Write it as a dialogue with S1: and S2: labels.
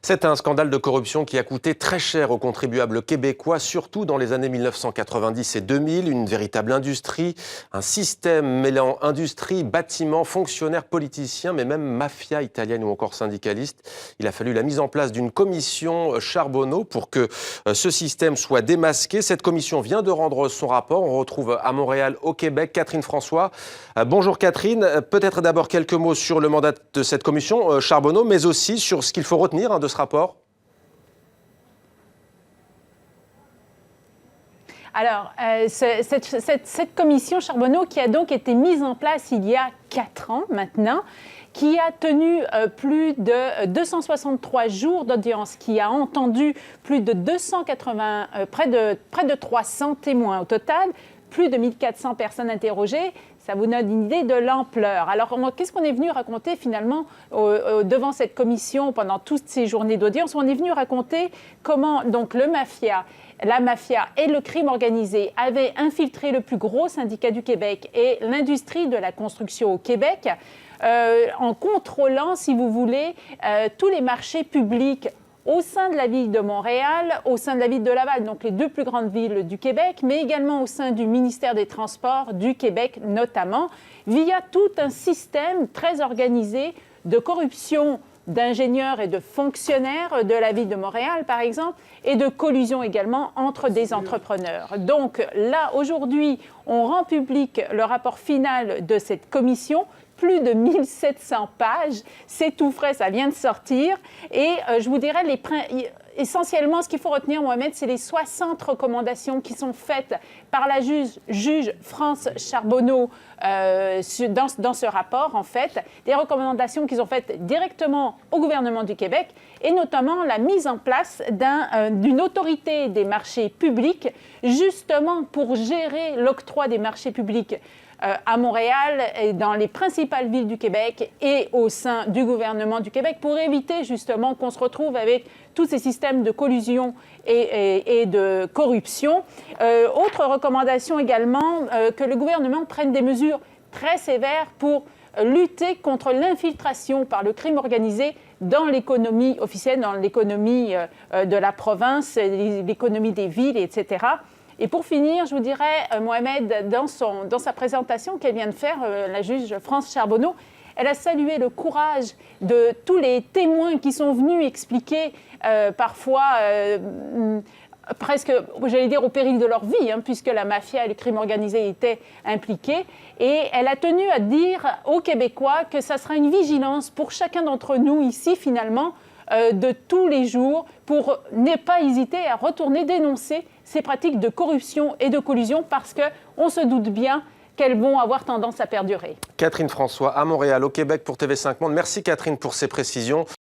S1: C'est un scandale de corruption qui a coûté très cher aux contribuables québécois, surtout dans les années 1990 et 2000. Une véritable industrie, un système mêlant industrie, bâtiments, fonctionnaires, politiciens, mais même mafia italienne ou encore syndicalistes. Il a fallu la mise en place d'une commission Charbonneau pour que ce système soit démasqué. Cette commission vient de rendre son rapport. On retrouve à Montréal, au Québec, Catherine François. Bonjour Catherine. Peut-être d'abord quelques mots sur le mandat de cette commission Charbonneau, mais aussi sur ce qu'il faut retenir de ce rapport.
S2: Alors, cette commission Charbonneau qui a donc été mise en place il y a 4 ans maintenant, qui a tenu plus de 263 jours d'audience, qui a entendu plus de 280, près de 300 témoins au total, plus de 1400 personnes interrogées. Ça vous donne une idée de l'ampleur. Alors, qu'est-ce qu'on est venu raconter finalement devant cette commission pendant toutes ces journées d'audience? On est venu raconter comment donc la mafia et le crime organisé avaient infiltré le plus gros syndicat du Québec et l'industrie de la construction au Québec, en contrôlant, si vous voulez, tous les marchés publics au sein de la ville de Montréal, au sein de la ville de Laval, donc les deux plus grandes villes du Québec, mais également au sein du ministère des Transports du Québec notamment, via tout un système très organisé de corruption d'ingénieurs et de fonctionnaires de la ville de Montréal, par exemple, et de collusion également entre des entrepreneurs. Donc là, aujourd'hui, on rend public le rapport final de cette commission, plus de 1700 pages, c'est tout frais, ça vient de sortir, et je vous dirais, essentiellement, ce qu'il faut retenir, Mohamed, c'est les 60 recommandations qui sont faites par la juge France Charbonneau dans ce rapport, en fait, des recommandations qu'ils ont faites directement au gouvernement du Québec, et notamment la mise en place d'une autorité des marchés publics, justement pour gérer l'octroi des marchés publics à Montréal et dans les principales villes du Québec et au sein du gouvernement du Québec pour éviter justement qu'on se retrouve avec tous ces systèmes de collusion et de corruption. Autre recommandation également, que le gouvernement prenne des mesures très sévères pour lutter contre l'infiltration par le crime organisé dans l'économie officielle, dans l'économie de la province, l'économie des villes, etc. Et pour finir, je vous dirais, Mohamed, dans sa présentation qu'elle vient de faire, la juge France Charbonneau, elle a salué le courage de tous les témoins qui sont venus expliquer parfois presque, j'allais dire, au péril de leur vie, puisque la mafia et le crime organisé étaient impliqués. Et elle a tenu à dire aux Québécois que ça sera une vigilance pour chacun d'entre nous ici, finalement, de tous les jours, pour ne pas hésiter à retourner dénoncer ces pratiques de corruption et de collusion, parce qu'on se doute bien qu'elles vont avoir tendance à perdurer.
S1: Catherine François, à Montréal, au Québec, pour TV5 Monde. Merci Catherine pour ces précisions.